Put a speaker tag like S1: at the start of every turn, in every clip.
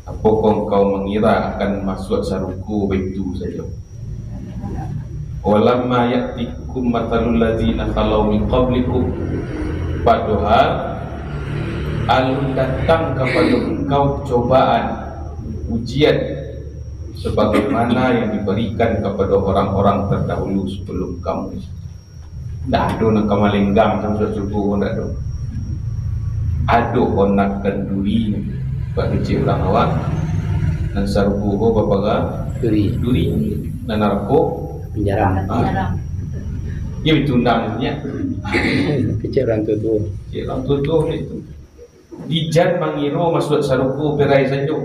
S1: Apakah kau mengira akan masuk saruku begitu saja? Walamma ya'tikum matalul ladzina khalau min qablikum, padahal alun datang kepada engkau cobaan, ujian sebagaimana yang diberikan kepada orang-orang terdahulu sebelum kamu. Dah ada nak kamalenggang sampai subuh pun dah ada. Ada onak dan duri buat kecil orang awak dan sarbu ho bapaga duri dan narko
S2: penjara.
S1: Ya itu undangnya.
S2: Kecil orang tu.
S1: Kecil orang tu itu. Dijan mangiro masuk saruku berai saja.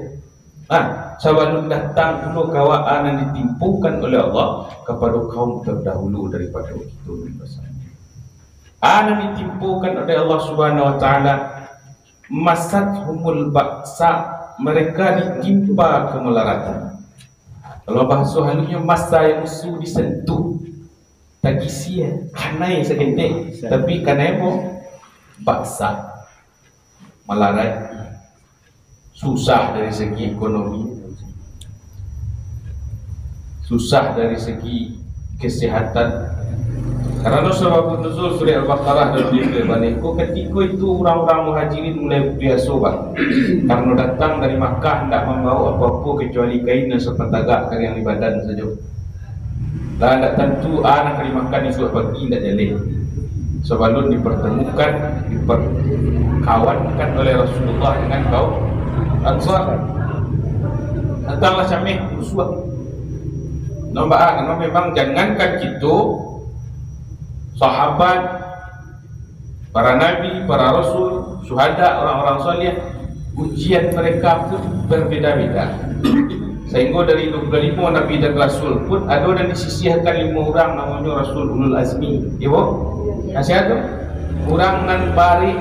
S1: Sebelum datang dulu kawaan yang ditimpukan oleh Allah kepada kaum terdahulu daripada kita bersama. Yang ditimpukan oleh Allah Subhanahu Wa Taala, masathumul baksa, mereka ditimpa kemelaratan. Kalau bahasa halunya masa yang musuh disentuh, tak kisia, kanai sekentek, tapi kanai apa? Baksa, melarat, susah dari segi ekonomi, susah dari segi kesehatan. Karena sebab nuzul surah Al-Baqarah dan Al-Baqarah ketika itu orang-orang muhajirin mulai biasa karena datang dari Makkah tidak membawa apa-apa kecuali kain dan sepatagak yang di badan saja. Dan tidak tentu anak dari Makkah ni sudah pergi tidak jalan. Sebelum dipertemukan, diperkawankan oleh Rasulullah dengan kaum Ansar. Datanglah Syamih Uswah. Nampak memang jangankan kita, sahabat, para nabi, para rasul, syuhada, orang-orang soleh, ujian mereka pun berbeda-beda. Sehingga dari 25 nabi dan rasul pun ada dan disisihkan 5 orang namanya Rasul Ulul Azmi. Ya bu? Kasih tu orang nan bari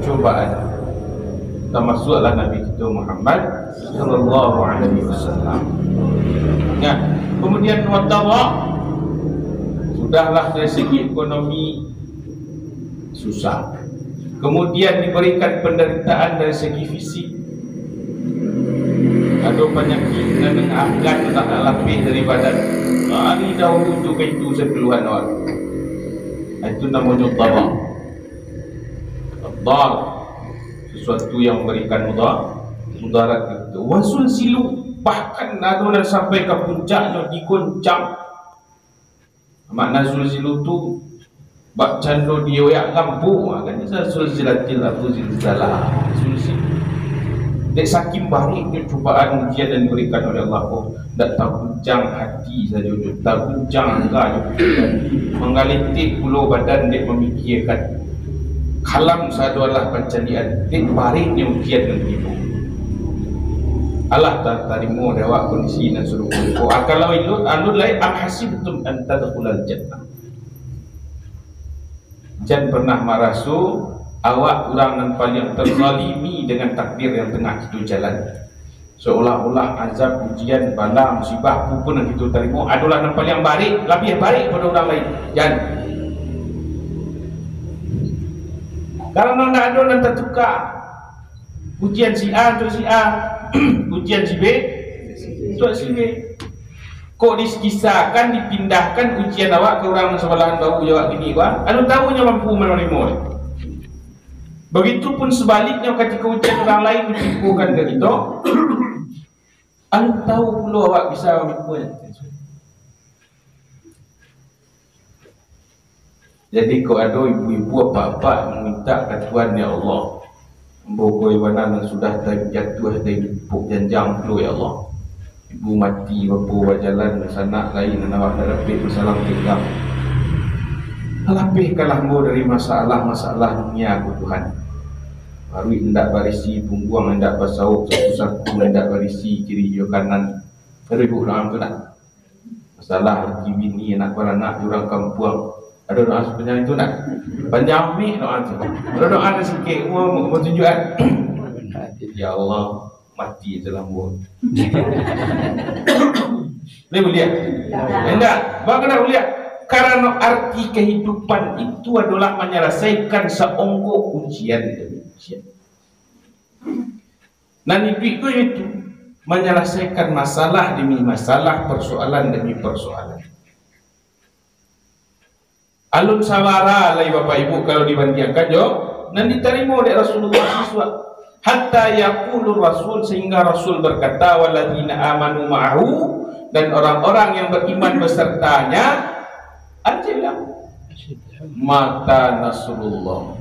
S1: cobaan. Termasuklah Nabi kita Muhammad sallallahu alaihi wasallam. Ya, kemudian watawa, sudahlah dari segi ekonomi susah. Kemudian diberikan penderitaan dari segi fisik. Ada penyakit dan akan tak lebih dari badan. Ini dahulu tu itu sepuluhan orang. Itu namanya tabak. Tabak, sesuatu yang memberikan mudarat itu. Wasul silu, bahkan ada dan sampai ke puncaknya diguncang. Makna sulsilu tu bak cando dia yang lampu kan bisa sulsilatil aku zilzalah sulsilu. Dek saking baiknya cubaan ujian dan diberikan oleh Allah, tak terguncang hati saja, tak guncang angka, menggalitik pulau badan dek memikirkan kalam sadualah pencarian dek baiknya ujian dan tipu. Allah tak terima dewa kondisi dan suruh kalau itu anu lain amhasibtum an tadkhulal jannah. Jangan pernah merasu awak orang yang paling terzalimi dengan takdir yang tengah itu jalan. Seolah-olah azab, ujian, bala, musibah pun yang kita terima adalah yang paling baik, lebih baik pada orang lain. Jangan. Karena tidak ada yang tertukar. Ujian si A untuk si A, ujian si B untuk si B. Kok dikisahkan, dipindahkan ujian awak ke orang sebelahan bau jawab gini, wah, anu tahunya mampu menerima. Begitupun sebaliknya ketika ujian orang lain ditipukan ke kita, anu tahu pula awak bisa menerima. Jadi kau ada ibu-ibu apa-apa meminta ke Tuhan, ya Allah, mbokoi banan yang sudah terjatuh dari pupuk janjang dulu, ya Allah. Ibu mati, bapa berjalan sanak lain dan awak dah dapat bersalam tinggal. Lapihkanlah mu dari masalah-masalah dunia ku Tuhan. Baru hendak barisi pungguang, hendak bersauk saku-saku, hendak barisi kiri hijau kanan. Ibu dalam tu nak masalah lagi bini, anak beranak jurang kampung. Ada doa sepanjang itu nak panjang ambil doa tu. Ada doa ada sikit mau tujuan. Ya Allah, mati dalam buah. Boleh lihat? Enggak, bagaimana lihat? Karena arti kehidupan itu adalah menyelesaikan seonggok ujian demi ujian. Nani duit ko itu menyelesaikan masalah demi masalah, persoalan demi persoalan. Alun sawara lai Bapak Ibu kalau dibandingkan jo, dan diterima oleh Rasulullah SAW. Hatta yaqulu Rasul, sehingga Rasul berkata, walladzina amanu ma'ahu, dan orang-orang yang beriman besertanya, ajalah mata nasrullah,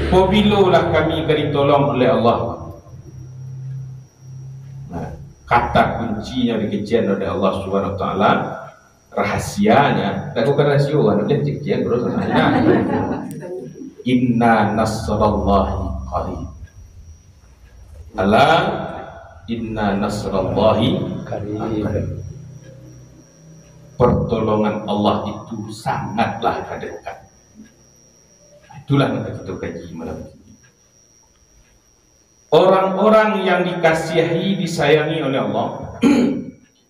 S1: apabila kami ditolong oleh Allah. Nah, kata kuncinya dikejian oleh Allah Subhanahu wa taala, rahasianya, tak bukan rahasia kan, dia cek terus sana. Inna nasrallahi qarib. Ala inna nasrallahi qarib. Pertolongan Allah itu sangatlah dekat. Itulah yang kita kaji malam ini. Orang-orang yang dikasihi, disayangi oleh Allah,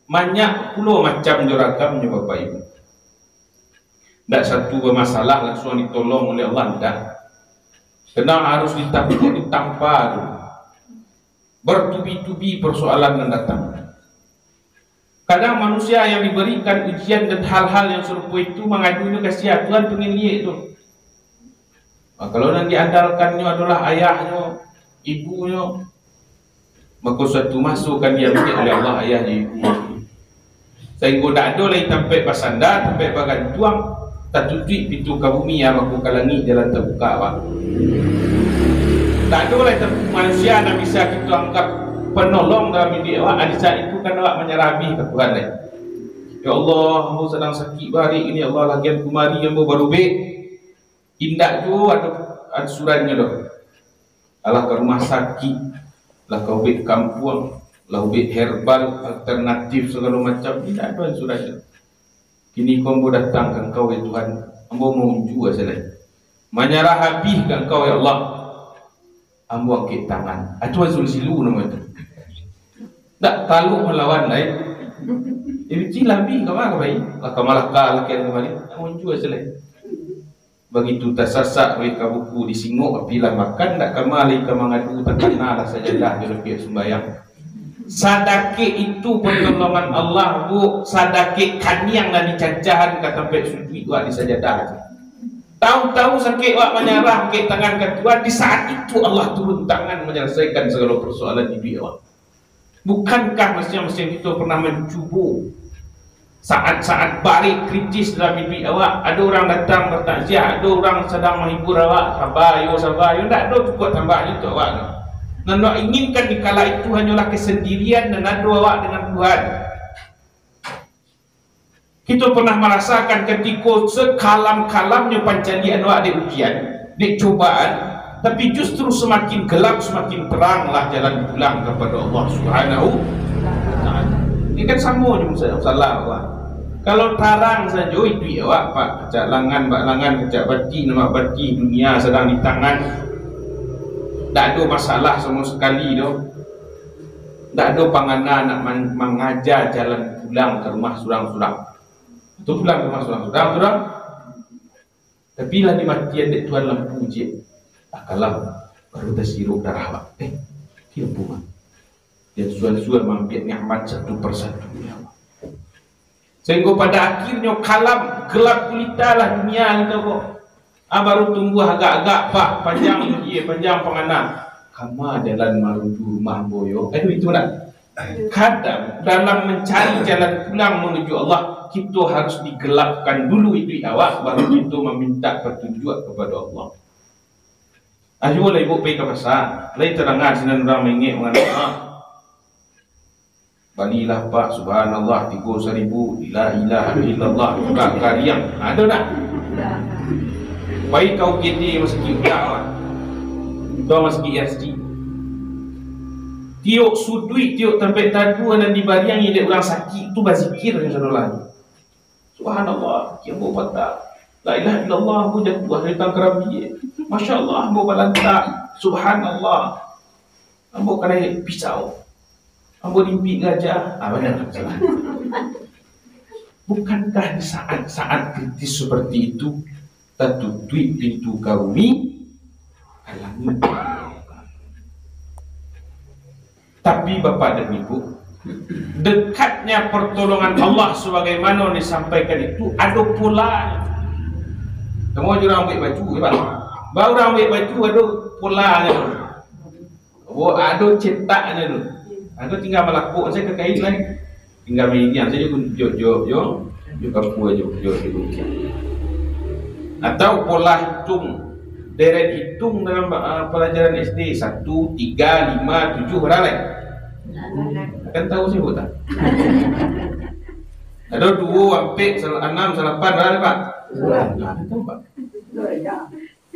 S1: banyak puluh macam juragamnya Bapak Ibu. Tidak satu bermasalah langsung ditolong oleh Allah, tidak. Kena harus ditampa dulu. Bertubi-tubi persoalan yang datang. Kadang manusia yang diberikan ujian dan hal-hal yang serupa itu mengadunya kasih Tuhan pengen lihat itu. Nah, kalau yang diandalkannya adalah ayahnya, ibunya, maka suatu masukkan dia oleh Allah ayahnya, ibunya. Sehingga tak ada lagi sampai pasanda, sampai bagan tuang, tak tutup pintu ke bumi yang aku ke langit jalan terbuka. Pak. Tak ada lagi manusia yang bisa kita anggap penolong dalam hidup awak. Di saat itu kan awak menyerah ke Tuhan. Ya Allah, aku sedang sakit hari ini, Allah lagian kumari yang baru baik. Indak tu ada suratnya doh. Alah ke rumah sakit, lah kau bit kampung, lah bit herbal, alternatif segala macam. Tidak ada suratnya. Kini kau mau datang ke Engkau ya Tuhan, Ambo mau unjuk saja. Menyerah habis ke Engkau ya Allah. Ambo angkat tangan. Itu solusi lu nama itu. Tak talu melawan lain. Jadi cilabi kau apa baik? Lah kamalah kalah kian kembali. Ambo unjuk saja. Begitu tersasak mereka buku disingok apabila makan tak kemali ke mengadu terkena saja dah di lebih sembahyang. Sadake itu pertolongan Allah bu, sadake kaniang dan dicacahan kata sampai sujud wak di sajadah. Tahu-tahu sakit wak menyerah ke tangan ketua, di saat itu Allah turun tangan menyelesaikan segala persoalan hidup wak. Bukankah mestinya kita pernah mencuba saat-saat balik kritis dalam hidup awak, ada orang datang bertakziah, ada orang sedang menghibur awak, sabar, tak ada cukup tambah itu awak. Dan awak inginkan di kala itu hanyalah kesendirian dan ada awak dengan Tuhan. Kita pernah merasakan ketika sekalam-kalamnya pancalian awak di ujian, di cobaan, tapi justru semakin gelap, semakin teranglah jalan pulang kepada Allah Subhanahu wa taala. Ini kan sama je masalah awak. Kalau tarang saja itu awak pak kecak langan kecak bati nama bati dunia sedang di tangan. Tak ada masalah sama sekali doh. Tak ada panganan nak mengajar jalan pulang ke rumah surang-surang. Itu pulang ke rumah surang-surang. Tapi lah dimatian dek Tuhan lampu je. Akalam baru tersirup darah awak. Dia buat. Dia sual-sual mampir nikmat satu persatu. Sehingga pada akhirnya kalam gelap gulita lah dunia itu kok. Baru tumbuh agak-agak pak panjang dia panjang penganan. Kama jalan menuju rumah boyo. Itu nak. Kadang dalam mencari jalan pulang menuju Allah, kita harus digelapkan dulu itu awak, baru kita meminta petunjuk kepada Allah. Ayo lah ibu pergi ke pasar, lain terangan sinan orang mengik mengenai. Balilah pak subhanallah 3.000 la ilaha illallah bukan kariang ada tak? Baik kau kini meski tak kau meski SD tiuk sudui tiuk tempat tadu dan dibariang ini orang sakit itu berzikir yang saudara subhanallah yang mau patah la ilaha illallah aku jatuh dari tangkarabi masya Allah mau balantak subhanallah mau kena pisau ambo limpi gajah, benar salah. Bukankah di saat-saat kritis seperti itu tertutup pintu kaumi? Tapi Bapak dan Ibu, dekatnya pertolongan Allah sebagaimana disampaikan itu ada pola. Kamu orang ambil baju, Pak. Baru orang ambil baju ada polanya. Oh, ada cetaknya tu. Ada tinggal melakuk saya ke kain lain. Tinggal median saja pun jo kapu aja jo. Atau pola hitung, deret hitung dalam pelajaran SD 1, 3, 5, 7 berapa? Akan tahu sih tak? Ada 2 sampai 6, 8 berapa Pak? Tahu Pak?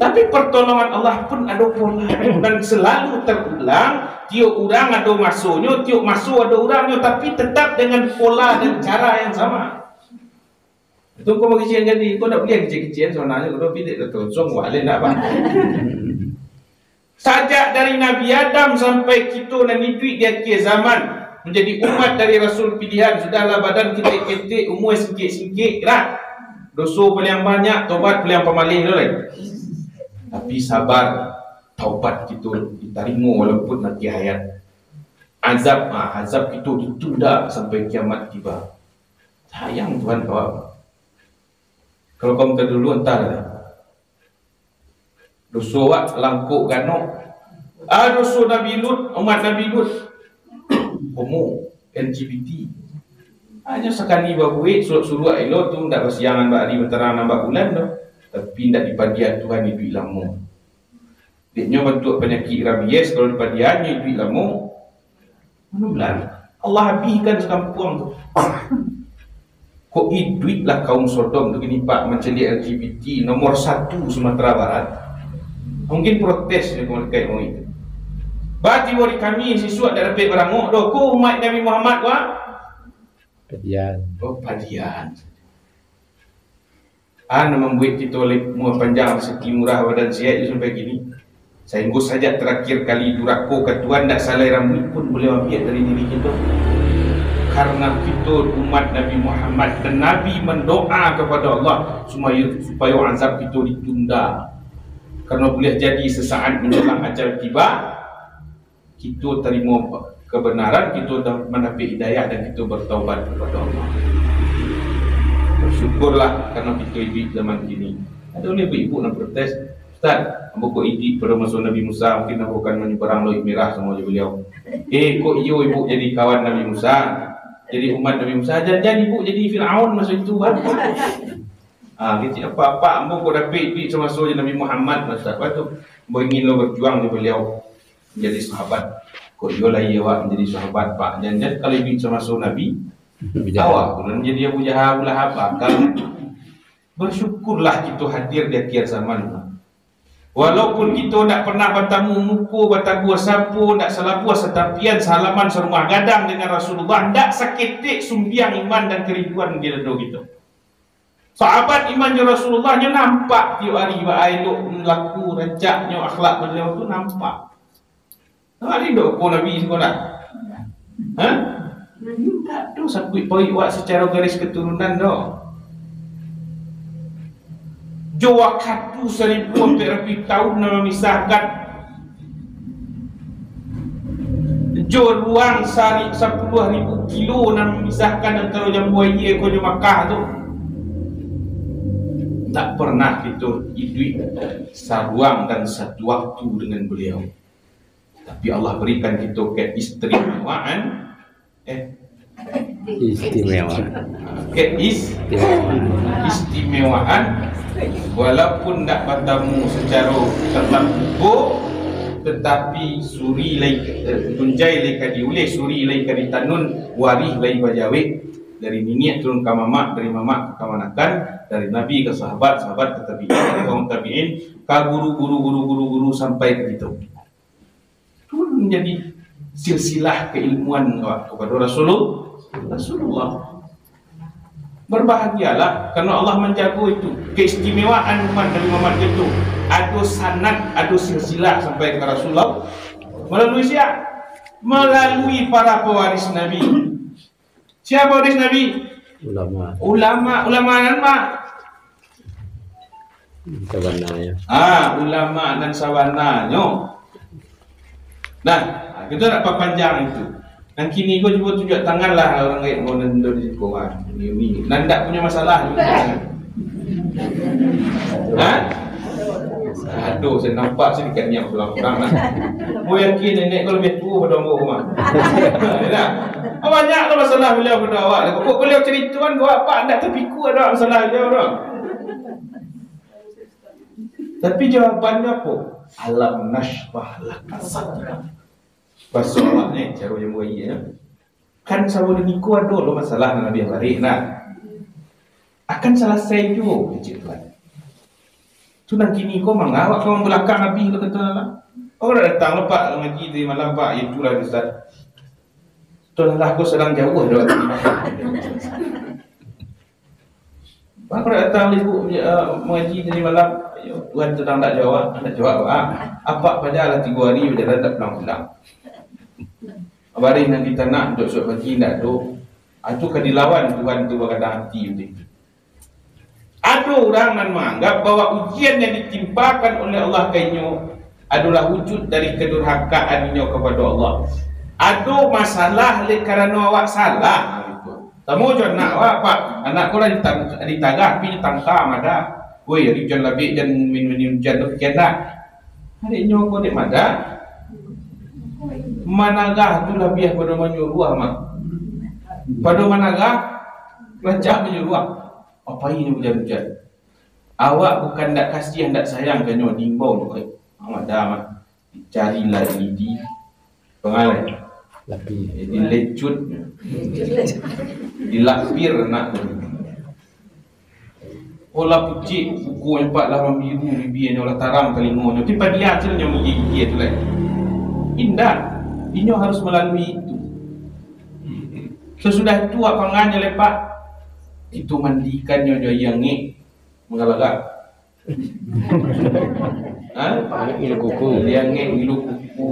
S1: Tapi pertolongan Allah pun ada pola dan selalu terulang. Tiap orang ada masuknya, tiap masuk ada orangnya, tapi tetap dengan pola dan cara yang sama. Itu kau kecil jadi, kau tak boleh kecil-kecil sebenarnya kau pilih terusung, walaupun tak apa. Sajak dari Nabi Adam sampai kita dan hidup di akhir zaman menjadi umat dari Rasul pilihan, sudahlah badan kita ketik, umur sikit-sikit lah. Dosa paling banyak, taubat paling pemalih dulu. Tapi sabar, taubat kita diterima walaupun nanti hayat. Azab itu ditunda sampai kiamat tiba. Sayang Tuhan kau. Kalau kamu terdulu entar dosa wak langkuk ganok. Dosa Nabi Lut, umat Nabi Lut, homo, LGBT. Hanya sekali babuik suruh elok tu ndak bersiangan bak hari berterang nambah bulan tu. Tapi tidak dipadian Tuhan hidup lama. Dia bentuk penyakit rabies kalau dipadian hidup lama. Mana bulan? Allah habiskan sekampung tu. Kok hiduplah kaum Sodom tu gini Pak mencelik LGBT nomor 1 Sumatera Barat. Mungkin protes dia terkait orang itu. Bati bori kami siswa dah dapat berangok doh. Ko umat Nabi Muhammad wa
S2: Padian.
S1: Oh padian. Membuat kita oleh mua panjang rezeki murah badan sihat sampai gini. Sehingga saja terakhir kali durako ke Tuhan tak salah rambut pun boleh ambil dari diri kita. Karena kita umat Nabi Muhammad dan Nabi mendoa kepada Allah supaya azab kita ditunda. Karena boleh jadi sesaat menjelang ajal tiba, kita terima kebenaran, kita mendapat hidayah dan kita bertaubat kepada Allah. Bersyukurlah karena kita hidup zaman kini. Ada oleh ibu-ibu nak protes, Ustaz, ambo kok hidup pada masa Nabi Musa mungkin ambo akan menyeberang laut merah sama je beliau. Kok iyo ibu jadi kawan Nabi Musa, jadi umat Nabi Musa, jadi ibu jadi Firaun masa itu kan? Kecil apa-apa ambo kok dapat hidup semasa Nabi Muhammad masa tu, ambo ingin lo berjuang dengan beliau menjadi sahabat. Kok iyo lah ia menjadi sahabat Pak. Jangan kalau hidup semasa Nabi awak pun menjadi Abu Jahal pula bakal. Bersyukurlah kita hadir di akhir zaman. Walaupun kita tak pernah bertemu muka, bertabu sapu, tak salah puas setapian salaman serumah gadang dengan Rasulullah, tak seketik sumbiang iman dan kerinduan di dada kita. Sahabat iman je Rasulullah nya nampak tiap hari elok melaku rancaknya akhlak beliau tu nampak. Hari dok ko Nabi sekolah. Tak tu sampai buat secara garis keturunan dah. Jawa katu 1000 sampai lebih tahun nama misahkan. Jo ruang sari 10.000 kilo nama misahkan antara Jambu Aye ke Makkah tu. Tak pernah kita hidup saruang dan satu waktu dengan beliau. Tapi Allah berikan kita keistimewaan keistimewaan walaupun tak bertemu secara tetap kubur, tetapi suri lai tunjai lai kadi uleh suri lai kadi tanun warih lai bajawik dari nenek turun ke mamak, dari mamak ke kamanakan, dari nabi ke sahabat, sahabat ke tabi'in, dari kaum tabi'in ke guru sampai ke kita. Itu menjadi silsilah keilmuan kepada Rasulullah. Berbahagialah karena Allah menjaga itu keistimewaan umat dari Muhammad itu. Ada sanad, ada silsilah sampai ke Rasulullah. Melalui siapa? Melalui para pewaris Nabi. Siapa pewaris Nabi? Ulama dan mak.
S2: Sawananya.
S1: Ulama dan sawananya. Nah, kita nak perpanjang itu. Dan kini kau cuba tunjuk tangan lah orang lain mau nendor di sekolah. Ini nandak punya masalah juga. Ha? Aduh, saya nampak sedikit ni yang kurang lah. Mau yakin nenek kau lebih tua pada umur rumah. Ya. Banyak lah masalah beliau pada awak. Kok beliau cerita kan kau apa anda terpiku ada masalah beliau dah. Tapi jawapannya apa? Alam nashrah laka sadrak. Bahasa awak ni cara yang buat ya. Kan sama dengan ku ada lo masalah dengan Nabi balik nak. Akan selesai juga cerita. Tu nak kini kau mengawak kau belakang Nabi tu kata lah. Orang datang lepak ngaji di malam pak itulah Ustaz. Tu lah aku sedang jauh dah. Pak datang ibu mengaji di malam. Tuhan sedang tak jawab, nak jawab apa pada lah 3 hari berjalan tak pulang-pulang. Abari nanti kita nak duduk suat pagi nak duduk. Itu kan dilawan Tuhan tu berkata hati begitu. Ada orang yang menganggap bahawa ujian yang ditimpakan oleh Allah kainyo adalah wujud dari kedurhakaannya kepada Allah. Ada masalah oleh kerana awak salah. Tamu je nak awak pak anak kau dah ditagah tapi ditangkam ada. Woi, hari hujan labik dan minum hujan tu kena. Hari nyo kau dek mada. Managah tu lebih pada menyuruh mak. Pada managah raja menyuruh. Apa ini hujan-hujan? Awak bukan tak kasih, tak sayang kan nyo dimbau tu. Awak dah mak. Carilah ini di pengalai.
S2: Lapi.
S1: Dilecut. Dilapir nak tu. Olah pucik buku yang 4 lawan biru bibirnya olah taram telingonya. Tapi pada dia hasilnya menggigit tu lah. Indah. Inyo harus melalui itu. Sesudah itu apa pangannya lepak? Itu mandikannya dia yang ngik mengalagak.
S2: Ngilu kuku.
S1: Dia ngik ngilu kuku.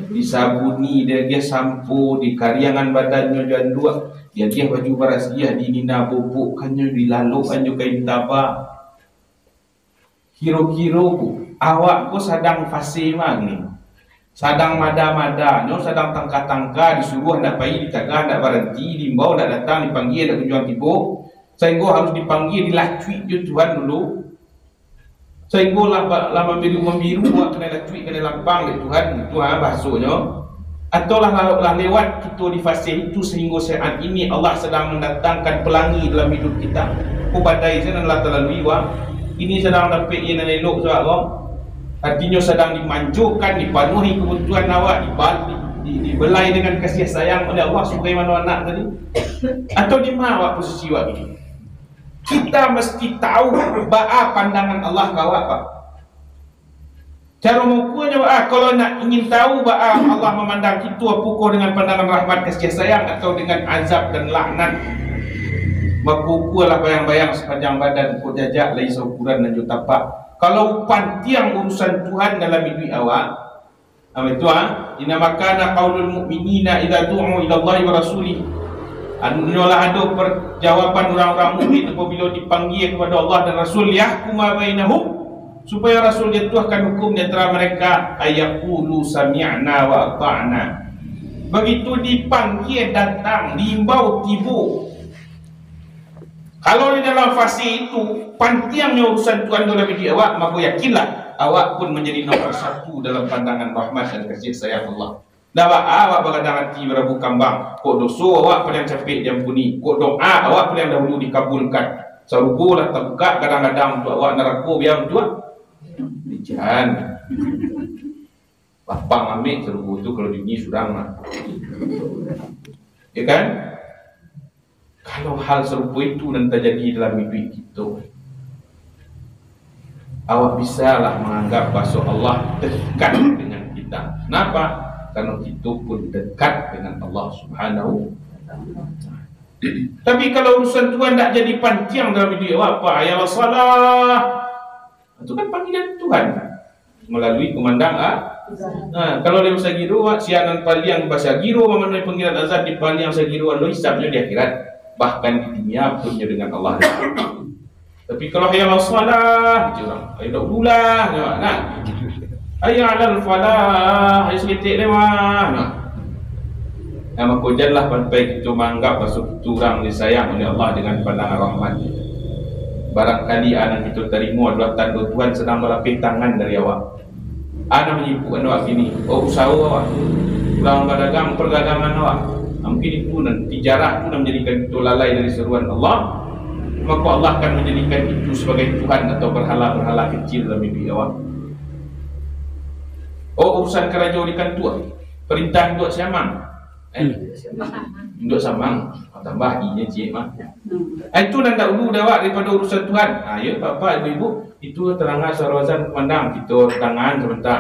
S1: Disabuni dia sampo di kariangan badannya dan dua. Dia baju baras dia dinina bubuk kanyo dilaluk kanyo kain taba. Kiro-kiro awak ko sadang fase mang ni. Sadang mada-mada, no sadang tangka-tangka disuruh hendak pergi ditagah hendak berhenti, dimbau hendak datang dipanggil hendak kunjung tiba. Sehingga harus dipanggil dilacui je Tuhan dulu. Sehingga lama biru-biru buat kena lacui kena lampang de Tuhan, Tuhan bahasanya. Atau lah lewat kita di fase itu sehingga saat ini Allah sedang mendatangkan pelangi dalam hidup kita. Ku badai saya adalah terlalui wah. Ini sedang dapat yang elok sebab artinya sedang dimanjurkan, dipenuhi kebutuhan awak, dibelai dengan kasih sayang oleh Allah sebagaimana anak tadi. Atau di mana awak posisi awak ini? Kita mesti tahu ba'a pandangan Allah ke awak pak. Cara mengukurnya kalau nak ingin tahu bahawa Allah memandang kita pukul dengan pandangan rahmat kasih sayang atau dengan azab dan laknat, maka ukurlah bayang-bayang sepanjang badan ukur jajak lagi seukuran dan juta tapak. Kalau pantiang urusan Tuhan dalam hidup awak, itu inna makana qaulul mu'minina idza du'u ila Allah wa rasulih. Anyolah ada perjawaban orang-orang mukmin apabila dipanggil kepada Allah dan Rasul yahkuma bainahum, supaya Rasul jatuhkan hukum di antara mereka, ayaqulu sami'na wa ata'na. Begitu dipanggil datang, diimbau tiba. Kalau di dalam fase itu pantiangnya urusan Tuhan dalam hidup awak, maka yakinlah awak pun menjadi nomor 1 dalam pandangan rahmat dan kasih sayang Allah. Dah awak berkata hati berabu kambang, kok dosa awak paling capek jam puni, kok doa awak paling dahulu dikabulkan. Sarugo lah terbuka kadang-kadang untuk awak neraka biar tuan. Jangan lapang ambil serupu itu kalau bunyi surang lah. Ya kan? Kalau hal serupa itu nanti terjadi dalam hidup kita, awak bisalah menganggap bahawa Allah dekat dengan kita. Kenapa? Karena kita pun dekat dengan Allah Subhanahu wa ta'ala. Tapi kalau urusan Tuhan tak jadi pantiang dalam hidup awak, apa? Ya salah. Itu kan panggilan Tuhan melalui kumandang kalau dia bahasa giro sianan paliang bahasa giro memenuhi panggilan azab di paliang sagiro lo hisabnya di akhirat, bahkan di dunia punya dengan Allah. Tapi kalau hayal salah, ayo dak ulah, nah. Hayya 'alal falah, ayo seketik lemah. Nama kojanlah sampai kita menganggap masuk kita orang disayang oleh Allah dengan pandangan rahmat. Barangkali anak kita terima adalah tanda Tuhan sedang melapih tangan dari awak. Anak menyibukkan awak kini, usaha awak, pulang berdagang perdagangan awak. Mungkin itu nanti jarak itu menjadikan kita lalai dari seruan Allah. Maka Allah akan menjadikan itu sebagai Tuhan atau berhala-berhala kecil dalam mimpi awak. Urusan kerajaan ikan tua, perintah duduk siamang, duduk samang, tambah inya cik mah. Itu nanda dulu dawak daripada urusan Tuhan. Ya bapak ibu-ibu, itu terangan suara azan memandang kita tangan sebentar.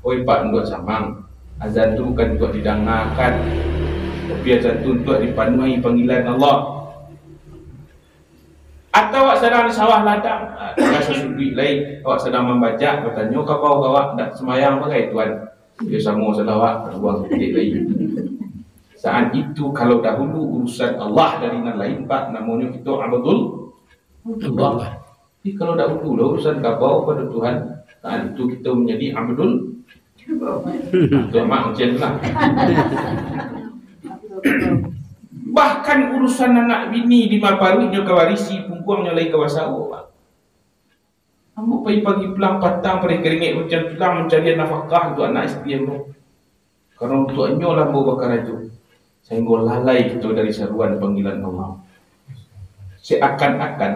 S1: Pak duduk samang, azan itu bukan untuk didengarkan, tapi azan itu untuk dipenuhi panggilan Allah. Atau awak sedang di sawah ladang, rasa sudut lain, awak sedang membaca, bertanya, kau awak tak semayang pakai Tuhan? Dia sama selawat, ruang sedikit lain. Saat itu kalau dahulu urusan Allah dari yang lain, Pak, namanya kita abdul Allah. Jadi kalau dahulu urusan kau pada Tuhan, saat itu kita menjadi abdul Allah. Macam lah. Bahkan urusan anak bini di maparunya kawarisi pungkuangnya lagi kawasau. Kamu pagi-pagi pulang patang pada keringit macam tukang mencari nafkah untuk anak isteri kamu. Karena untuknya lah mau bakar itu. Sehingga lalai itu dari seruan panggilan Allah. Seakan-akan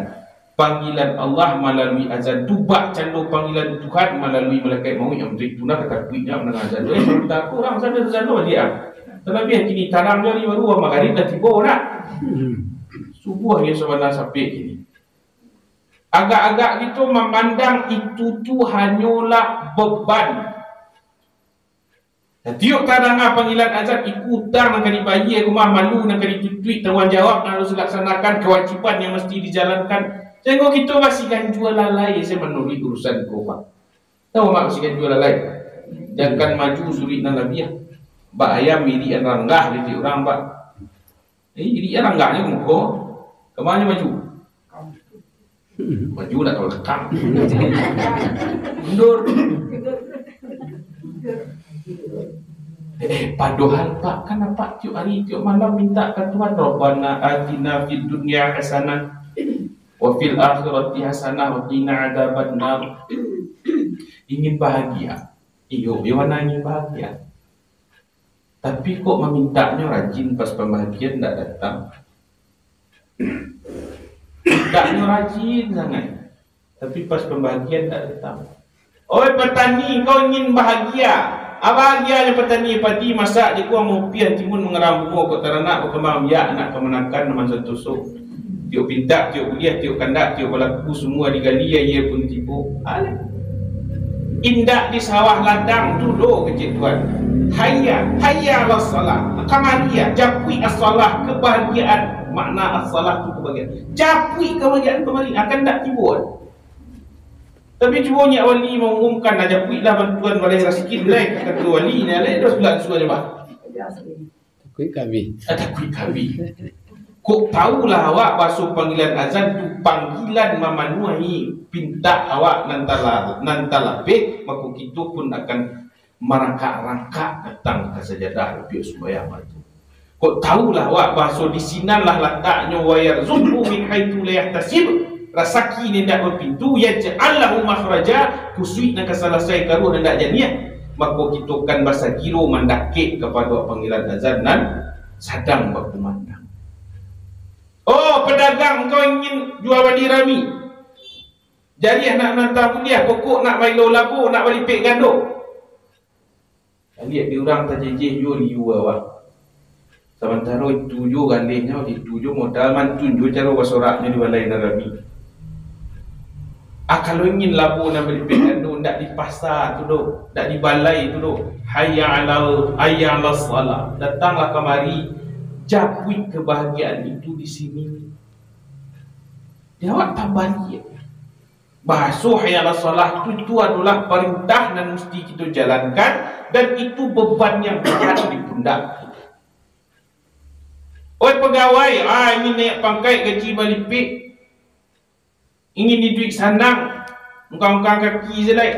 S1: panggilan Allah melalui azan tubak candu panggilan Tuhan melalui malaikat maut yang beri tunah kata kuitnya mendengar azan. Tak kurang sana dia. Terlebih kini tanam dari baru maghrib dah tiba nak. Subuh yang sebenar sampai kini. Agak-agak gitu memandang itu tu hanyalah beban. Tiuk kadang panggilan azan ikutan nak dibayi rumah malu nak ditutui tanggungjawab harus dilaksanakan kewajiban yang mesti dijalankan. Tengok kita masih kan jual lalai saya menuri urusan kau. Tahu mak masih kan jual lalai. Jangan maju sulit dan labiah. Mbak ayam iri ranggah jadi orang mbak. Iri ranggahnya muka. Kemana maju? Maju nak kalau lekang. Mundur. Padahal Pak, kenapa tiap hari tiap malam minta ke Tuhan Rabbana atina fid dunya hasanah wa fil akhirati hasanah wa qina adzabannar. Ingin bahagia. Iyo, mana ingin bahagia? Tapi kok memintanya rajin pas pembahagian tidak datang. Mintanya rajin sangat, tapi pas pembahagian tidak datang. Oi petani, kau ingin bahagia? Apa bahagianya petani? Padi masak di kuah mupiah timun mengeram bunga kau teranak berkembang biak nak kemenakan nama satu sok. Tiuk pintak, tiuk kuliah, tiuk kandak, tiuk pelaku semua digali ia pun tipu. Indak di sawah ladang dulu kecil Tuhan. Hayya ala salah. Kamaria japui as-salah, kebahagiaan. Makna as-salah itu kebahagiaan. Japui kebahagiaan kembali akan tak tiba. Tapi cuba nyak wali mengumumkan dah japui lah bantuan boleh sikit lain kata wali ni lain dah bulan sudah bah.
S2: Takui kabi.
S1: Takui kabi. Kok tahulah awak basuh panggilan azan tu panggilan memanuhi pinta awak nantala be maka kita pun akan merangkak-rangkak datang ke sajadah lebih sembahyang itu. Kok tahulah awak basuh di sinalah letaknya wayar zubu min haitsu la yahtasib rasaki ni ndak berpintu ya ja'allahu makhraja kusui nak selesai karu ndak janiah maka kita kan bahasa kiro mendakik kepada panggilan azan dan sadang berkumandang. Oh pedagang kau ingin jual badi rami. Jadi nak nantang kuliah pokok nak mailo labu nak balik pek gando. Lihat dia orang terjejeh yo liu awak. Sementara itu jo galihnya itu jo modal mantun jo cara basoraknya di balai rami. Kalau ingin labu nak balik pek gando ndak di pasar tu doh, ndak di balai tu doh. Hayya 'alas salah. Datanglah kemari. Japui kebahagiaan itu di sini. Jawab tambahnya. Basuh hayya 'alas salah itu adalah perintah dan mesti kita jalankan dan itu beban yang berat di pundak. Oi pegawai, ini naik pangkat gaji balipik. Ingin duit sanang, engkau kaki je lah.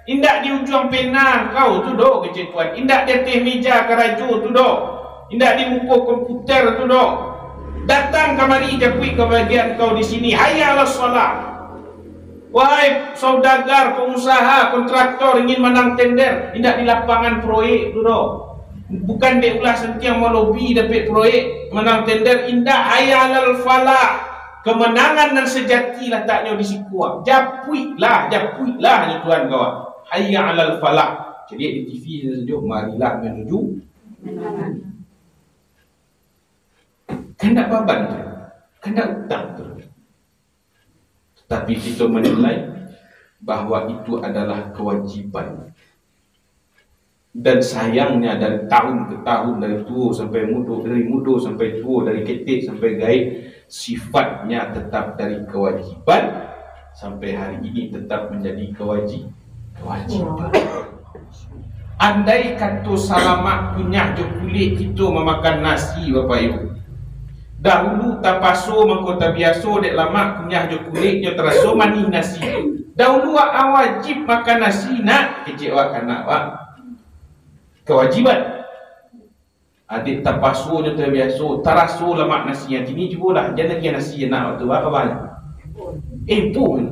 S1: Indak di ujung pena kau tu dok kecik tuan. Indak di atas meja keraju tu dok. Indak di muka komputer tu dok. Datang kemari japui kebahagiaan kau di sini. Hayya 'alas shalah. Wahai saudagar, pengusaha, kontraktor ingin menang tender, indak di lapangan proyek tu dok. Bukan dia ulah sentiang melobi dapat proyek menang tender, indak. Hayya 'alal falah. Kemenangan dan sejati letaknya di siku. Japuilah ni tuan kawan. Hayya 'alal falah. Jadi di TV dia tunjuk marilah menuju kemenangan. Kan tak baban tu. Kan tak utang tu. Tapi kita menilai bahawa itu adalah kewajipan. Dan sayangnya dari tahun ke tahun, dari tua sampai muda, dari muda sampai tua, dari ketik sampai gaib, sifatnya tetap dari kewajiban sampai hari ini tetap menjadi kewajiban. Andai kata salamat punya je kulit kita memakan nasi Bapak Ibu. Dahulu tapaso mangkota biasa dek lama kunyah je kulitnya terasa manis nasi. Dahulu wajib makan nasi nak kecik wak kanak wak. Kewajiban. Adik tapaso je terbiasa teraso lemak nasi yang kini cubalah jangan lagi nasi yang nak waktu apa banyak. Pun.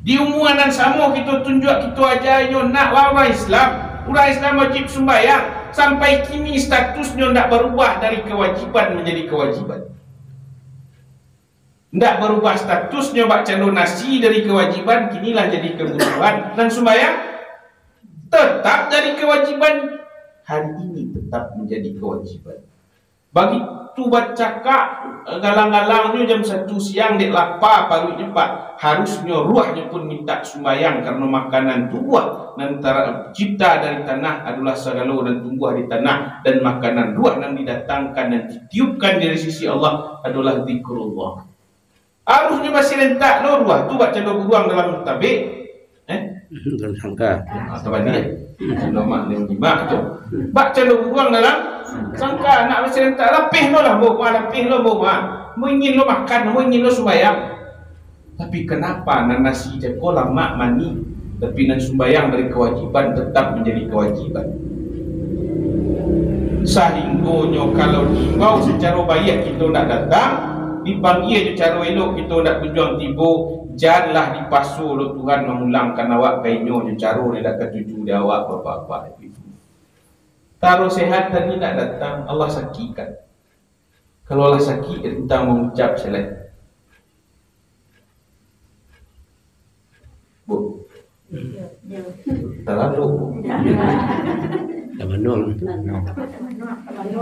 S1: Di umuran sama kita tunjuk kita ajarnya nak orang Islam. Orang Islam wajib sembahyang. Sampai kini statusnya tidak berubah dari kewajiban menjadi kewajiban. Tidak berubah statusnya bak calon nasi dari kewajiban kinilah jadi kebutuhan. Dan sembahyang tetap dari kewajiban, hari ini tetap menjadi kewajiban. Bagi tu bercakap galang-galangnya jam 1 siang dek lapar paru cepat, harusnya ruahnya pun minta sembahyang karena makanan tumbuh antara cipta dari tanah adalah segala dan tumbuh di tanah, dan makanan ruah yang didatangkan dan ditiupkan dari sisi Allah adalah zikrullah. Harusnya masih rentak lo ruah tu baca lo buang dalam tabik
S2: dalam sangka
S1: atau balik nama dia lima tu baca lo buang dalam sangka nak masih rentak lapih lo lah bawa lapih lo bawa mau ingin lo makan, mau ingin lo sembahyang. Tapi kenapa nan nasi jeko lama mani tapi nan sembahyang dari kewajiban tetap menjadi kewajiban. Sehingga kalau diimbau secara baik kita nak datang, dipanggil secara elok kita nak berjuang tiba, janganlah dipasu lo Tuhan memulangkan awak kainyo secara dia dah ketuju dia awak bapak-bapak. Taruh sehat tadi nak datang, Allah sakitkan. Kalau Allah sakit, kita mengucap selek. Bu, terlalu.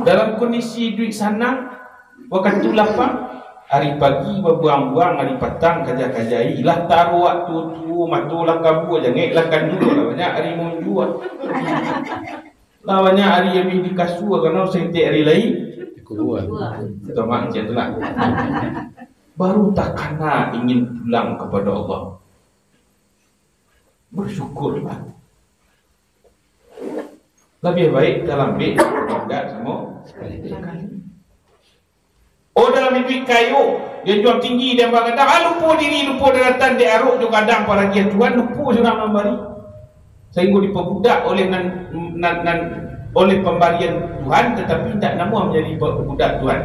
S1: Dalam kondisi duit sanang, waktu lapang, hari pagi berbuang-buang, hari petang kajai-kajai. Lah taruh waktu tu, matulah kabur jangan lah kan dulu lah banyak hari munjuan. Lah banyak hari habis di kasur kerana sentik hari lain. Kita mak macam itulah. Baru tak kena ingin pulang kepada Allah. Bersyukurlah. Lebih baik dalam bid enggak semua sekali. Oh dalam hidup kayu dia jual tinggi dia kadang lupa diri, lupa daratan dia aruk juga kadang para dia Tuhan lupa juga memberi. Sehingga diperbudak oleh oleh pemberian Tuhan tetapi tidak nama menjadi budak Tuhan.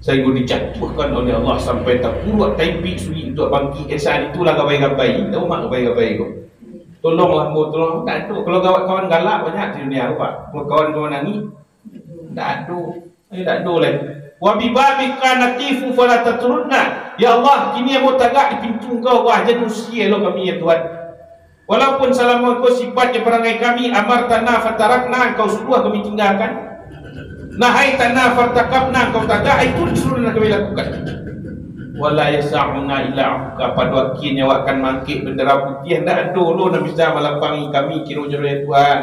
S1: Sehingga dijatuhkan oleh Allah sampai terpuruk taipi suri untuk bangkit esan itulah gabai-gabai. Tahu mak gabai-gabai tu. Tolonglah mu tolong tak ada. Kalau kawan-kawan galak banyak di dunia apa? Kalau kawan-kawan nangis tak ada. Tak ada lagi. Wa bi babika natifu fala tatrunna. Ya Allah, kini aku tagak di pintu Engkau wah jadi usia lo kami ya Tuhan. Walaupun salam Engkau sifatnya perangai kami, amar tanah fatarakna, Engkau suruh kami tinggalkan. Nahai tanah fartakabna, Engkau tagak, itu disuruh kami lakukan. Wala yasa'una illa afka, pada akhirnya akan mangkit bendera putih. Tak ada lo nak bisa melapangi kami kira-kira ya Tuhan.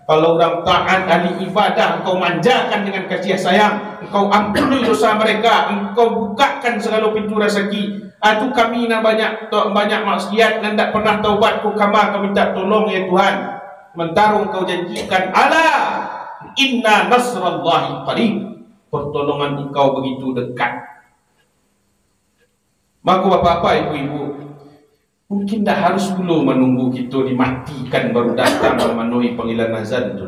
S1: Kalau orang taat ahli ibadah, Engkau manjakan dengan kasih sayang, Engkau ampuni dosa mereka, Engkau bukakan segala pintu rezeki. Itu kami nak banyak maksiat dan tak pernah taubat ku kama kami tak tolong ya Tuhan. Sementara Engkau janjikan ala inna nasrallahi qarib, pertolongan Engkau begitu dekat. Maka bapak-bapak, ibu-ibu, Mungkin tak harus dulu menunggu kita dimatikan baru datang memenuhi panggilan azan tu.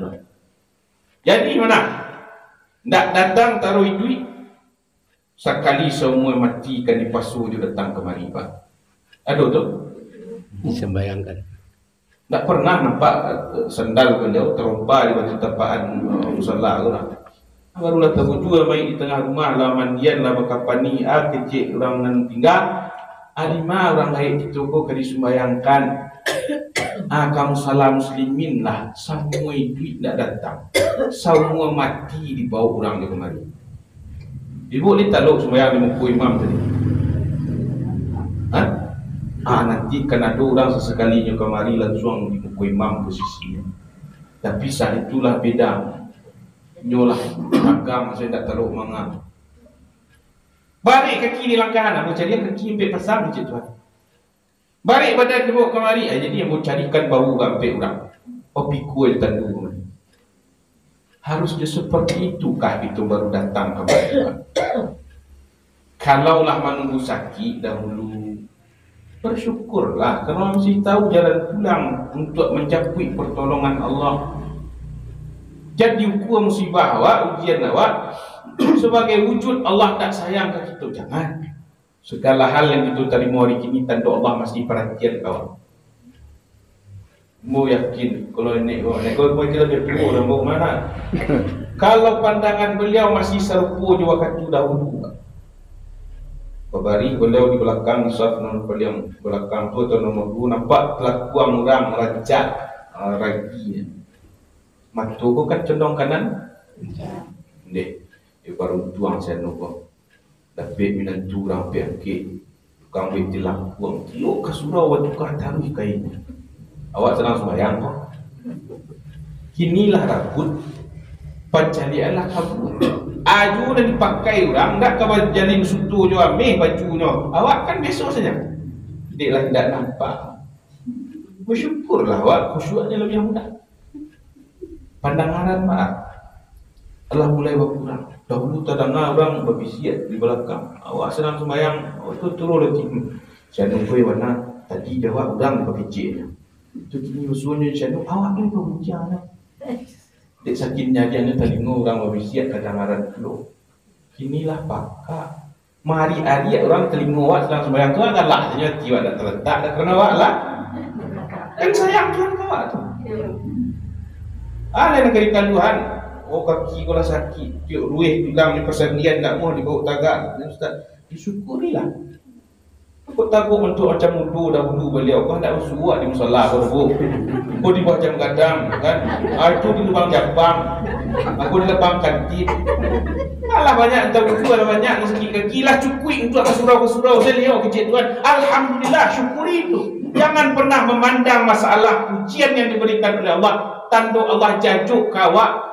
S1: Jadi mana? Tak datang taruh duit. Sekali semua matikan dipasu dia datang kemari Pak. Aduh tu.
S2: Bisa bayangkan.
S1: Tak pernah nampak sandal beliau terompa di batu tapaan musalla tu lah. Barulah tahu jual main di tengah rumah lah mandian lah bakapani kecil orang nan tinggal. Lima orang baik itu kok kadi sembayangkan. Kamu salah muslimin lah. Semua duit tak datang. Semua mati dibawa orang dia kemari. Ibu ni taluk sembayang di muka imam tadi. Nanti kan ada orang sesekalinya kemari langsung di muka imam posisinya. Tapi saat itulah beda. Nyolah agam saya tak taluk mangang. Balik kaki ni langkahan, aku cari kaki ambil pasang je tuan. Balik badan dia bawa kemari, jadi aku carikan bau ambil orang. Pikul tandu kemari. Harusnya seperti itukah itu baru datang kembali. Kalaulah menunggu sakit dahulu, bersyukurlah kerana masih tahu jalan pulang untuk mencapai pertolongan Allah. Jadi ukur musibah awak, ujian awak sebagai wujud Allah tak sayang ke kita. Jangan. Segala hal yang kita terima hari ini tanda Allah masih perhatian kawan. Mau yakin kalau ini kalau kita lebih tua dan bawa mana? Kalau pandangan beliau masih serupa je waktu dahulu. Babari beliau di belakang saf non beliau belakang tu atau nombor 2 nampak kelakuan orang merajak raginya. Mata tu kan condong kanan. Dek. Dia baru tuang saya nombor. Tapi minat turang pergi. Tukang wik tilang puang. Tiuk ke surau waktu tukar taruh kain. Awak senang sembahyang kok. Kinilah rambut. Pancalianlah kabur. Aju dan dipakai orang. Tak kau jalin sutu je ambil bajunya. Awak kan besok saja. Dia lah tidak nampak. Bersyukurlah awak. Khusyuknya lebih mudah. Pandangan maaf. Telah mulai berkurang. Dahulu terdengar orang berbisiat di belakang. Awak senang sembahyang, tu turun lagi. Saya nunggu mana tadi jawab orang berkecil. Itu kini usulnya saya nunggu awak ni berbincang. Dek sakitnya dia ni telinga orang berbisiat kadang-kadang dulu. Kinilah pakak. Hari-hari orang telinga awak sedang sembahyang tu adalah hanya tiwa tak terletak dan kerana awak lah. Kan sayang Tuhan awak tu. Ada negeri Tuhan. Kaki kau lah sakit, tiuk ruih tulang ni persediaan tak mau dibawa tagak. Ustaz, disyukurilah. Aku takut untuk macam mudu dahulu beliau. Kau tak bersuat di musola kau. Kau di bawah jam gadang kan. Itu di lubang jabang. Aku di lapang kantin. Alah banyak entah wudu lah banyak rezeki kaki lah cukup untuk ke surau saya lihat kecil Tuhan. Alhamdulillah syukuri itu. Jangan pernah memandang masalah ujian yang diberikan oleh Allah. Tanda Allah jajuk kawak.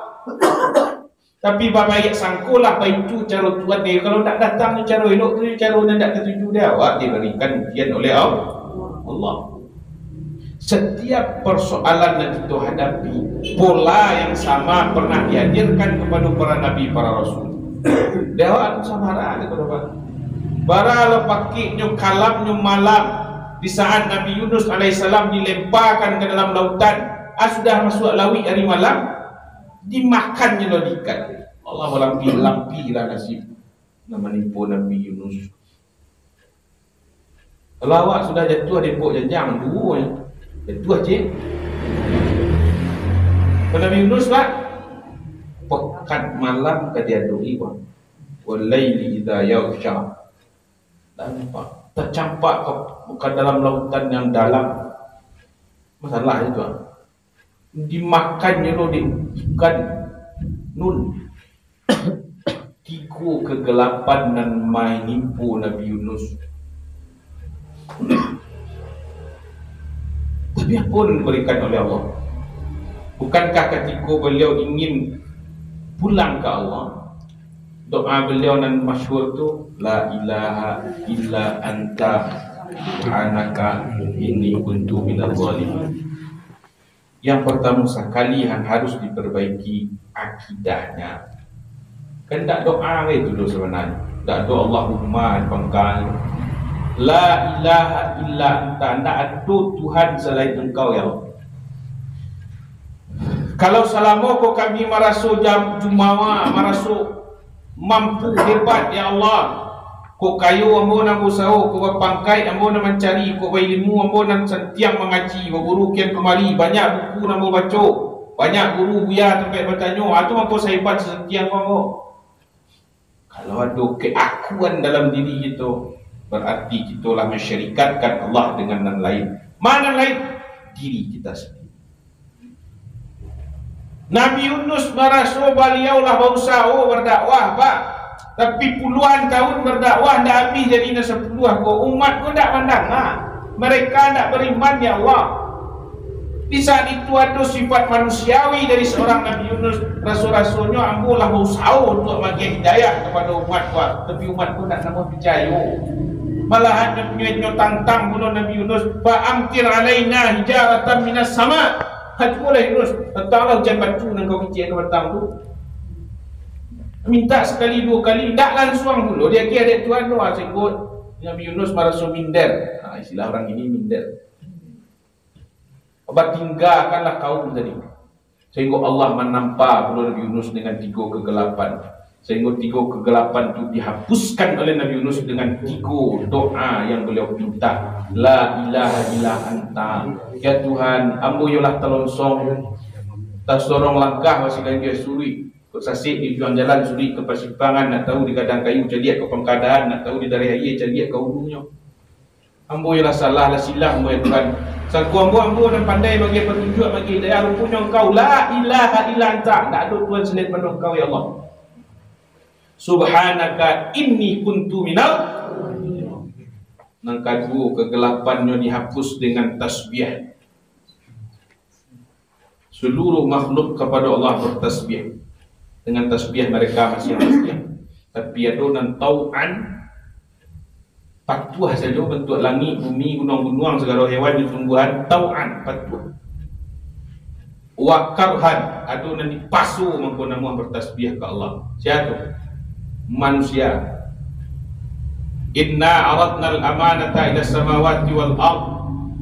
S1: Tapi baik sangkulah itu cara Tuhan dia. Kalau tak datang cara elok tu cara yang tak ketuju dia awak diberikan ujian oleh Allah. Setiap persoalan yang kita hadapi, pola yang sama pernah dihadirkan kepada para nabi, para rasul. Dia awak samara kepada Pak. Bara lepaknya kalamnya malam di saat Nabi Yunus alaihissalam dilemparkan ke dalam lautan. Sudah masuk laut hari malam. Dimakannya oleh ikan. Allah melampi lah nasib nak menipu Nabi Yunus. Kalau awak sudah jatuh di pok janjang dua jatuh je. Nabi Yunus lah pekat malam ke dia doi walaili idza yaghsha. Dan tercampak ke dalam lautan yang dalam. Masalah itu dimakannya lo di ikan nun. Tiga kegelapan dan main nipu Nabi Yunus. Tapi apa yang diberikan oleh Allah? Bukankah ketika beliau ingin pulang ke Allah, doa beliau yang masyhur tu, la ilaha illa anta subhanaka inni kuntu minadh dhalimin. Yang pertama sekali yang harus diperbaiki akidahnya. Kan tak doa itu dulu sebenarnya. Tak doa Allahumma pangkal. La ilaha illa anta, tak ada Tuhan selain engkau ya Allah. Kalau selama kau kami merasa jumawa, merasa mampu hebat ya Allah, kau kayu ambo nak usaha, kau berpangkai ambo nak mencari, kau berilmu ambo nak sentiang mengaji, berguru kian kemari, banyak buku nak baca, banyak guru buya sampai bertanya, itu mampu hebat sentiang ambo. Kalau ada keakuan dalam diri kita, berarti kita lah mensyarikatkan Allah dengan yang lain. Mana lain? Diri kita sendiri. Nabi Yunus merasa beliau lah berusaha berdakwah, Pak. Tapi puluhan tahun berdakwah tidak habis jadi nak 10 kau. Umat kau tidak pandang. Mereka tidak beriman ya Allah. Di saat itu ada sifat manusiawi dari seorang Nabi Yunus. Rasul-rasulnya ambo lah berusaha untuk bagi hidayah kepada umat kau. Tapi umat kau tidak nak percaya. Malahan dia tantang bunuh Nabi Yunus. Fa'amtir alaina hijaratan minas sama. Hati boleh Yunus, datanglah hujan batu yang kau kecil ke petang tu. Minta sekali dua kali, tak langsung dulu. Dia kira adik Tuhan tu, sebut Nabi Yunus merasa minder. Istilah orang ini minder. Apa tinggalkanlah kaum tadi. Sehingga Allah menampak Nabi Yunus dengan 3 kegelapan. Sehingga 3 kegelapan itu dihapuskan oleh Nabi Yunus dengan 3 doa yang beliau minta. La ilaha illa anta, ya Tuhan, ambo yolah telongsong, tak sorong langkah masih dia suri, kok sasik di juang jalan suri ke persimpangan, nak tahu di gadang kayu jadi ke pengkadaan, nak tahu di dari air jadi ke hulunya. Ambo yolah salah lah silang ambo ya Tuhan. Saku ambo dan pandai bagi petunjuk bagi hidayah rupanya engkau la ilaha illa anta, tak ada Tuhan selain pada engkau ya Allah. Subhanaka inni kuntu minal. Yang kedua, kegelapannya dihapus dengan tasbih. Seluruh makhluk kepada Allah bertasbih dengan tasbih mereka masing-masing. Tapi ada nan tau'an, patuh saja bentuk langit, bumi, gunung-gunung, segala hewan dan tumbuhan, tau'an, patuh. Wa karhan, ada nan dipasu menggunakan bertasbih ke Allah. Siapa? Manusia. Inna aradna al-amanata ila samawati wal ard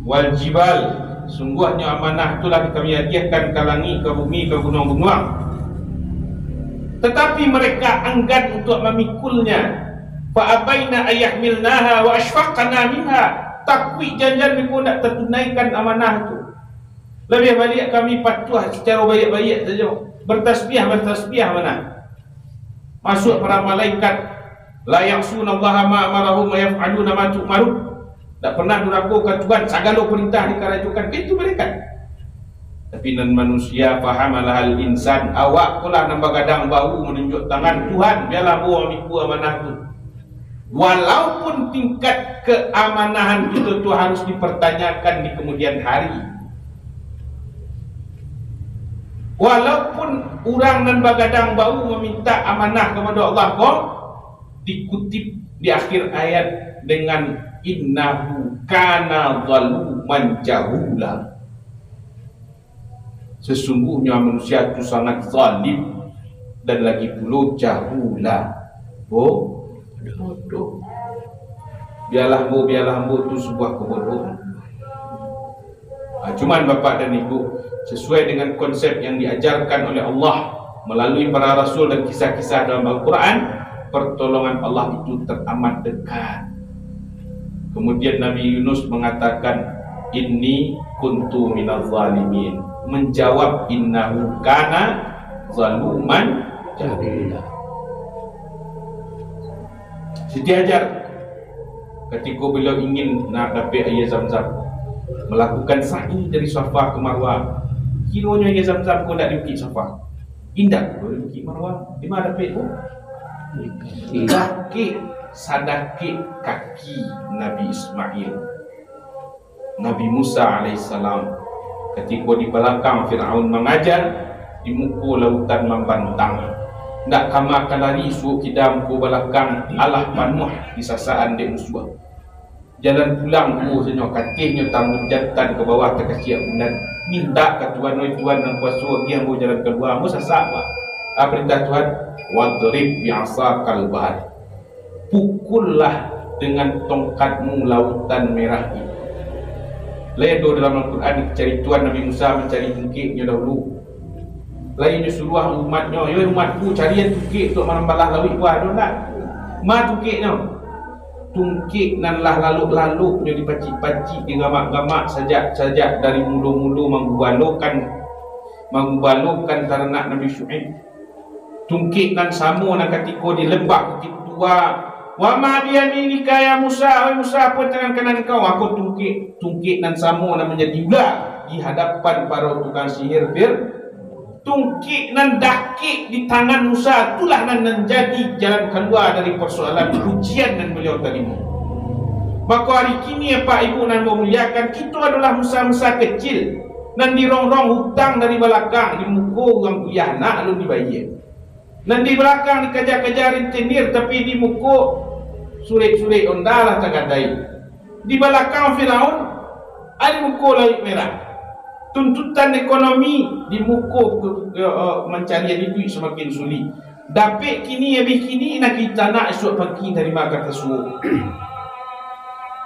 S1: wal jibal. Sungguhnya amanah itulah kami hadiahkan ke langit, ke bumi, ke gunung-gunung. Tetapi mereka enggan untuk memikulnya. Fa abaina ayahmilnaha wa ashfaqna minha. Takwi janjian mereka nak tertunaikan amanah itu. Lebih baik kami patuh secara baik-baik saja. Bertasbih mana? Masuk para malaikat. La ya'sunallaha ma amarahum wa yaf'aluna ma tu'marun. Tak pernah durhaka ke Tuhan, segala perintah dikerajukan. Itu mereka. Tapi nan manusia faham alahal insan, awak pula nampak gadang bau menunjuk tangan Tuhan, biarlah bawa amiku amanah itu. Walaupun tingkat keamanahan itu tu harus dipertanyakan di kemudian hari. Walaupun orang nan bagadang bau meminta amanah kepada Allah kau, dikutip di akhir ayat dengan innahu kana zaluman jahula. Sesungguhnya manusia itu sangat zalim dan lagi pula jahula. Bodoh. Biarlah bu itu sebuah kebodohan. Cuman Bapak dan Ibu, sesuai dengan konsep yang diajarkan oleh Allah melalui para rasul dan kisah-kisah dalam Al-Quran, pertolongan Allah itu teramat dekat. Kemudian Nabi Yunus mengatakan, inni kuntu minaz zalimin, menjawab innahu kana zaluman jahula. Siti Hajar ketika beliau ingin nak dapat air Zam-Zam, melakukan sa'i dari Safa ke Marwah, kiranya air Zam-Zam kau nak di Bukit Safa, indah kau di Bukit Marwah, di mana dapat tu? Sadakit kaki Nabi Ismail, Nabi Musa alaihissalam ketika di belakang Fir'aun mengajar, di muka lautan membantang. Nak kamu akan lari suruh kidam ku belakang Allah panuh di sasaan dia musuh. Jalan pulang ku senyo katihnya tanggung jantan ke bawah terkasiak bulan. Minta ke Tuhan, oi Tuhan yang kuasa dia mau jalan keluar, mau sasak apa? Perintah Tuhan, wadrib bi'asakal bahr. Pukullah dengan tongkatmu lautan merah itu. Ledo dalam Al-Quran cari Tuhan Nabi Musa mencari tungkiknya dahulu. Lainnya suruh umatnya, yo umatku cari yang tungkik untuk menambalah lalu buah ada tak? Ma tungkiknya. Tungkik nan lah lalu-lalunya dipacik-pacik digamak-gamak sajak-sajak dari mulu-mulu mengubalokan ternak Nabi Syuaib. Tungkik nan samo nan ketika di lembah bukit tua. Wa ma biyaminika ya Musa, wahai Musa, apa tangan kanan kau? Aku tungkik nan samo nan menjadi ular di hadapan para tukang sihir tungkik nan dakik di tangan Musa, itulah nan menjadi jalan keluar dari persoalan ujian yang beliau terima. Maka hari kini Pak Ibu nan memuliakan, kita adalah Musa-Musa kecil nan dirongrong hutang dari belakang, di muka orang kuyah nak lalu dibayar. Nan di belakang dikejar-kejar rentenir, tapi di muka surik-surik ondalah tagadai. Di belakang Firaun ada muka laut merah. Tuntutan ekonomi di muka mencari duit semakin sulit. Dapat kini habis kini nak kita nak esok pagi dari makan tersebut.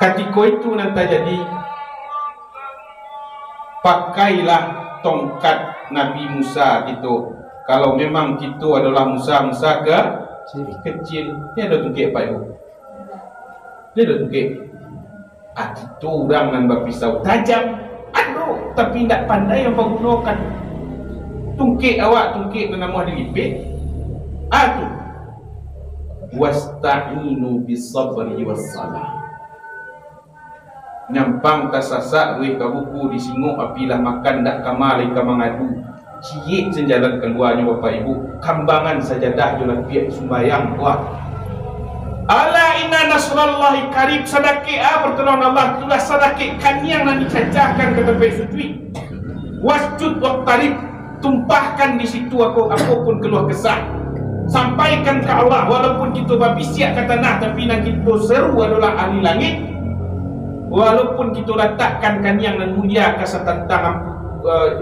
S1: Ketika itu nanti jadi pakailah tongkat Nabi Musa itu. Kalau memang kita adalah Musa kecil, dia ada tungkik apa itu? Dia ada tungkik. Kita orang nan berpisau tajam, aduh, tapi tidak pandai yang menggunakan tungkik awak, tungkik nan nama dilipit. Aduh, wasta'inu bisabri wassalah. Nyampang tasasak duit kabuku disinguk apilah makan dak kamal ika mengadu. Cik senjalan keluarnya Bapak Ibu, kambangan sajadah jual pihak sembayang kuat. Ala inna nasrallahi karib, sadaqi pertolongan Allah itulah sadaqi kanyang yang dicacahkan ke tempat sujud. Wasjud waqtarib, tumpahkan di situ apapun keluh kesah. Sampaikan ke Allah walaupun kita babisiak ke tanah, tapi nak kita seru adalah ahli langit. Walaupun kita letakkan kanyang dan mulia kasar tentang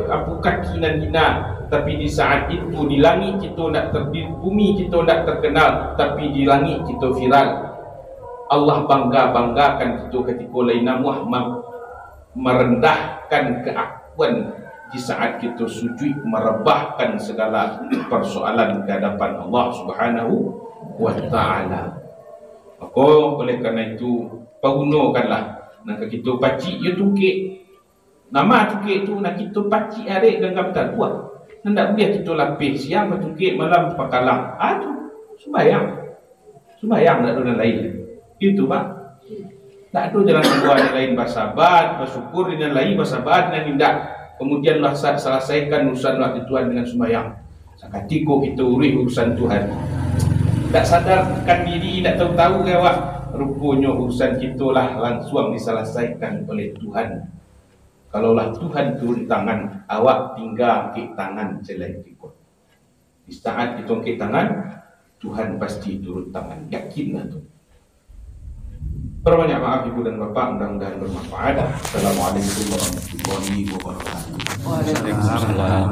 S1: ampu kaki dan hina, tapi di saat itu di langit kita nak di bumi kita nak terkenal, tapi di langit kita viral. Allah banggakan kita ketika laina Muhammad merendahkan keakuan di saat kita sujud, merebahkan segala persoalan ke hadapan Allah Subhanahu wa taala. Maka oleh kerana itu pergunakanlah nak kita pacik ya tungkik. Nama tungkik tu nak kita pacik arik dengan betul buat. Hendak boleh kita lapis siang bertungkik malam pakalang. Tu sembahyang tak ada lain. Itu Pak. Tak ada jalan keluar yang lain, bersabar, bersyukur dengan lain, bersabar dengan tindak. Kemudian selesaikan urusan waktu Tuhan dengan sembahyang. Sakatiko kita urus urusan Tuhan. Tak sadarkan diri, tak tahu-tahu ke awak. Rupanya urusan kita lah langsung diselesaikan oleh Tuhan. Kalaulah Tuhan turun tangan, awak tinggal ke tangan selain ikut. Di saat kita ke tangan, Tuhan pasti turun tangan. Yakinlah tu. Perbanyak maaf Ibu dan Bapak, mudah-mudahan bermanfaat. Assalamualaikum warahmatullahi wabarakatuh.
S2: Waalaikumsalam.